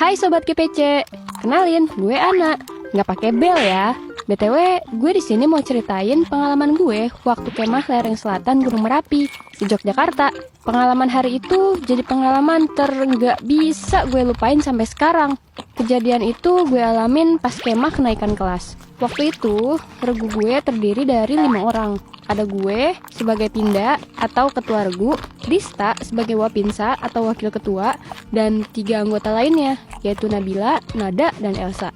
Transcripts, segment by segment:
Hai Sobat GPC, kenalin gue Ana. Nggak pakai bel ya. BTW, gue di sini mau ceritain pengalaman gue waktu kemah lereng selatan Gunung Merapi di Yogyakarta. Pengalaman hari itu jadi pengalaman nggak bisa gue lupain sampai sekarang. Kejadian itu gue alamin pas kemah kenaikan kelas. Waktu itu, regu gue terdiri dari 5 orang. Ada gue sebagai pinda atau ketua regu, Dista sebagai wapinsa atau wakil ketua, dan 3 anggota lainnya, yaitu Nabila, Nada, dan Elsa.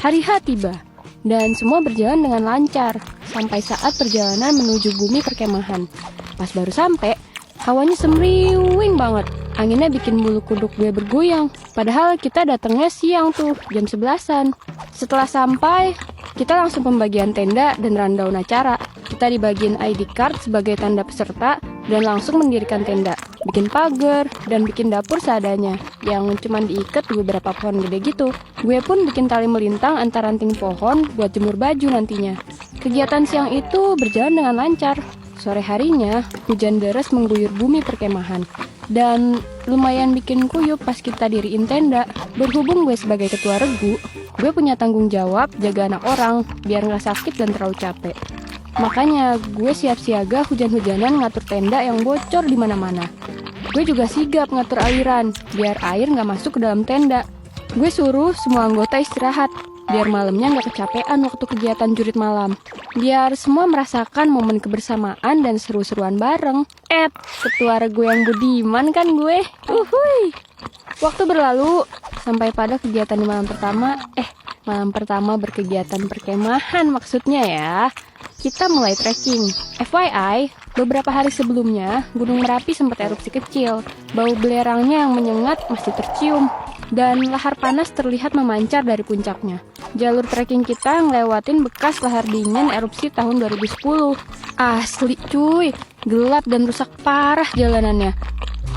Hari H tiba, dan semua berjalan dengan lancar, sampai saat perjalanan menuju bumi perkemahan. Pas baru sampai, hawanya semriwing banget. Anginnya bikin bulu kuduk gue bergoyang. Padahal kita datangnya siang tuh, jam 11-an. Setelah sampai, kita langsung pembagian tenda dan rundown acara. Kita dibagiin ID card sebagai tanda peserta dan langsung mendirikan tenda, bikin pagar, dan bikin dapur seadanya, yang cuma diikat di beberapa pohon gede gitu. Gue pun bikin tali melintang antar ranting pohon buat jemur baju nantinya. Kegiatan siang itu berjalan dengan lancar. Sore harinya, hujan deras mengguyur bumi perkemahan. Dan lumayan bikin kuyup pas kita diriin tenda. Berhubung gue sebagai ketua regu, gue punya tanggung jawab jaga anak orang biar gak sakit dan terlalu capek. Makanya gue siap siaga hujan-hujanan ngatur tenda yang bocor di mana-mana. Gue juga sigap ngatur aliran biar air gak masuk ke dalam tenda. Gue suruh semua anggota istirahat biar malamnya gak kecapean waktu kegiatan jurit malam. Biar semua merasakan momen kebersamaan dan seru-seruan bareng. Ketua regu yang budiman kan gue. Uhuy. Waktu berlalu sampai pada kegiatan di malam pertama. Malam pertama berkegiatan perkemahan maksudnya ya. Kita mulai trekking. FYI, beberapa hari sebelumnya Gunung Merapi sempat erupsi kecil. Bau belerangnya yang menyengat masih tercium. Dan lahar panas terlihat memancar dari puncaknya. Jalur trekking kita ngelewatin bekas lahar dingin erupsi tahun 2010. Asli cuy, gelap dan rusak parah jalanannya.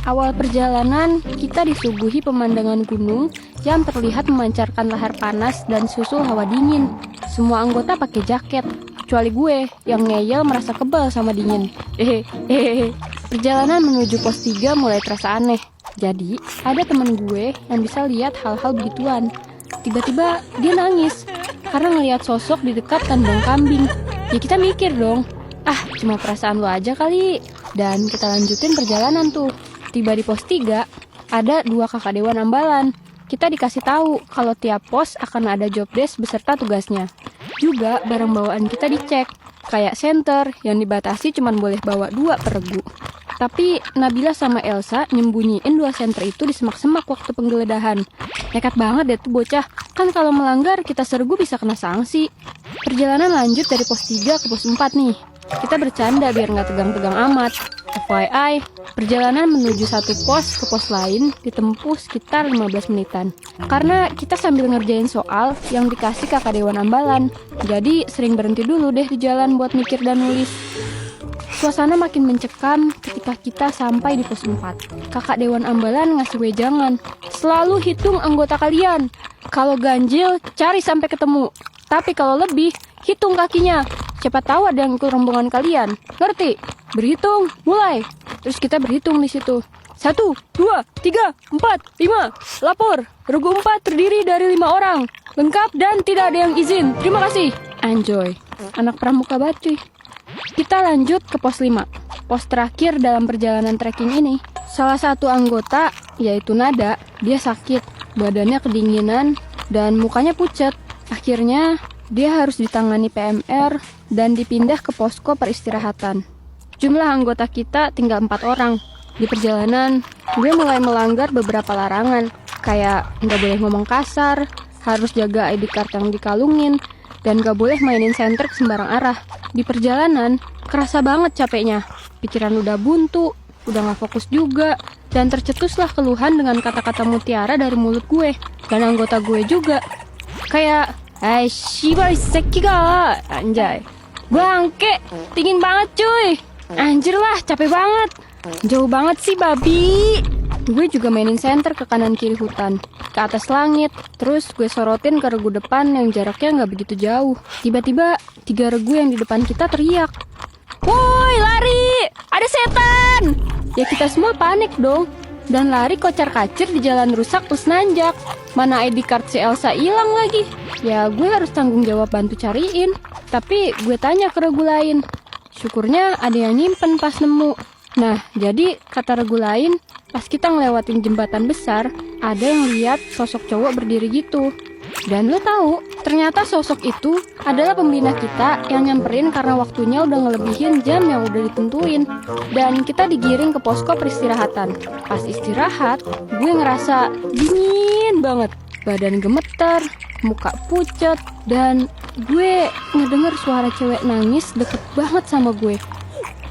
Awal perjalanan, kita disuguhi pemandangan gunung yang terlihat memancarkan lahar panas dan susul hawa dingin. Semua anggota pakai jaket, kecuali gue yang ngeyel merasa kebal sama dingin. Perjalanan menuju pos 3 mulai terasa aneh. Jadi, ada temen gue yang bisa lihat hal-hal begituan. Tiba-tiba dia nangis karena ngelihat sosok di dekat kandang kambing. Ya kita mikir dong, cuma perasaan lo aja kali. Dan kita lanjutin perjalanan tuh. Tiba di pos 3, ada 2 kakak dewan ambalan. Kita dikasih tahu kalau tiap pos akan ada job desk beserta tugasnya. Juga barang bawaan kita dicek, kayak senter yang dibatasi cuma boleh bawa 2 per regu. Tapi Nabila sama Elsa nyembunyiin 2 senter itu di semak-semak waktu penggeledahan. Nekat banget deh tuh bocah. Kan kalau melanggar kita sergu bisa kena sanksi. Perjalanan lanjut dari pos 3 ke pos 4 nih. Kita bercanda biar nggak tegang-tegang amat. FYI, perjalanan menuju satu pos ke pos lain ditempuh sekitar 15 menitan. Karena kita sambil ngerjain soal yang dikasih kakak dewan ambalan. Jadi sering berhenti dulu deh di jalan buat mikir dan nulis. Suasana makin mencekam ketika kita sampai di pos 4. Kakak dewan ambalan ngasih wejangan. Selalu hitung anggota kalian. Kalau ganjil, cari sampai ketemu. Tapi kalau lebih, hitung kakinya. Siapa tahu ada yang ikut rombongan kalian. Ngerti? Berhitung, mulai. Terus kita berhitung di situ. 1, 2, 3, 4, 5. Lapor. Regu 4 terdiri dari 5 orang. Lengkap dan tidak ada yang izin. Terima kasih. Anjoy. Anak pramuka bacuy. Kita lanjut ke pos 5. Pos terakhir dalam perjalanan trekking ini. Salah satu anggota, yaitu Nada, dia sakit. Badannya kedinginan dan mukanya pucat. Akhirnya, dia harus ditangani PMR dan dipindah ke posko peristirahatan. Jumlah anggota kita tinggal 4 orang. Di perjalanan, gue mulai melanggar beberapa larangan. Kayak nggak boleh ngomong kasar, harus jaga ID card yang dikalungin, dan gak boleh mainin senter ke sembarang arah. Di perjalanan, kerasa banget capeknya. Pikiran udah buntu, udah gak fokus juga. Dan tercetuslah keluhan dengan kata-kata mutiara dari mulut gue. Dan anggota gue juga. Kayak, shibai seki ga. Anjay. Bangke, dingin banget cuy. Anjir lah, capek banget. Jauh banget sih babi. Gue juga mainin senter ke kanan kiri hutan, ke atas langit. Terus gue sorotin ke regu depan yang jaraknya gak begitu jauh. Tiba-tiba 3 regu yang di depan kita teriak, "Woi, lari! Ada setan!" Ya kita semua panik dong. dan lari kocar-kacir di jalan rusak plus nanjak. Mana ID card si Elsa hilang lagi. Ya gue harus tanggung jawab bantu cariin. Tapi gue tanya ke regu lain. Syukurnya ada yang nyimpen pas nemu. Nah, jadi kata regu lain, pas kita ngelewatin jembatan besar, ada yang lihat sosok cowok berdiri gitu. Dan lo tahu, ternyata sosok itu adalah pembina kita yang nyamperin karena waktunya udah ngelebihin jam yang udah ditentuin. Dan kita digiring ke posko peristirahatan. Pas istirahat, gue ngerasa dingin banget. Badan gemeter, muka pucat, dan gue ngedenger suara cewek nangis deket banget sama gue.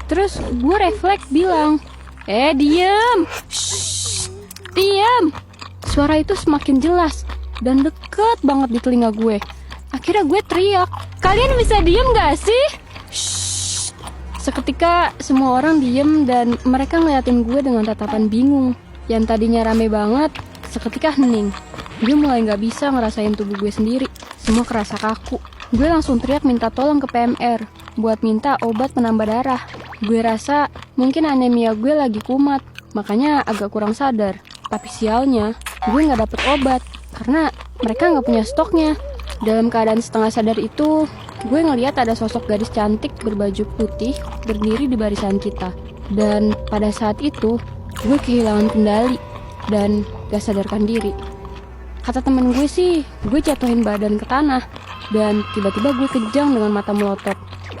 Terus gue refleks bilang, diem! Shh, diem! Suara itu semakin jelas dan deket banget di telinga gue. Akhirnya gue teriak, kalian bisa diem gak sih? Shh. Seketika semua orang diem dan mereka ngeliatin gue dengan tatapan bingung. Yang tadinya rame banget, seketika hening. Gue mulai gak bisa ngerasain tubuh gue sendiri. Semua kerasa kaku. Gue langsung teriak minta tolong ke PMR buat minta obat penambah darah. Gue rasa mungkin anemia gue lagi kumat, makanya agak kurang sadar. Tapi sialnya, gue gak dapet obat karena mereka gak punya stoknya. Dalam keadaan setengah sadar itu, gue ngeliat ada sosok gadis cantik berbaju putih berdiri di barisan kita. Dan pada saat itu, gue kehilangan kendali dan gak sadarkan diri. Kata temen gue sih, gue jatuhin badan ke tanah dan tiba-tiba gue kejang dengan mata melotot.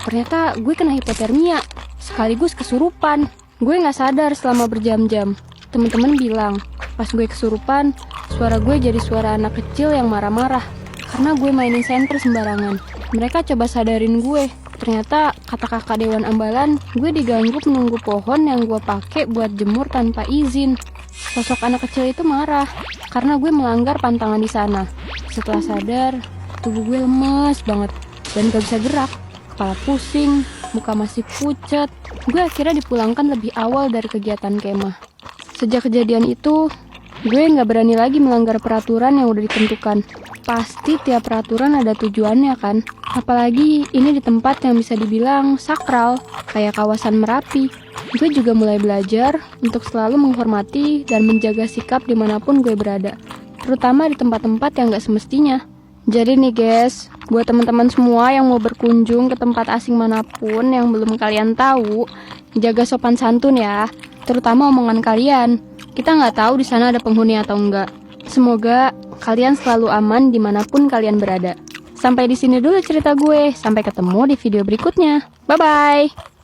Ternyata gue kena hipotermia, sekaligus kesurupan. Gue gak sadar selama berjam-jam. Temen-temen bilang, pas gue kesurupan, suara gue jadi suara anak kecil yang marah-marah karena gue mainin senter sembarangan. Mereka coba sadarin gue. Ternyata kata kakak Dewan Ambalan, gue diganggu menunggu pohon yang gue pakai buat jemur tanpa izin. Sosok anak kecil itu marah karena gue melanggar pantangan di sana. Setelah sadar, tubuh gue lemes banget dan gak bisa gerak. Kepala pusing, muka masih pucat. Gue akhirnya dipulangkan lebih awal dari kegiatan kemah. Sejak kejadian itu, gue gak berani lagi melanggar peraturan yang udah ditentukan. Pasti tiap peraturan ada tujuannya kan. Apalagi ini di tempat yang bisa dibilang sakral, kayak kawasan Merapi. Gue juga mulai belajar untuk selalu menghormati dan menjaga sikap dimanapun gue berada. Terutama di tempat-tempat yang gak semestinya. Jadi nih guys, buat teman-teman semua yang mau berkunjung ke tempat asing manapun yang belum kalian tahu, jaga sopan santun ya, terutama omongan kalian. Kita nggak tahu di sana ada penghuni atau enggak. Semoga kalian selalu aman dimanapun kalian berada. Sampai di sini dulu cerita gue. Sampai ketemu di video berikutnya. Bye-bye.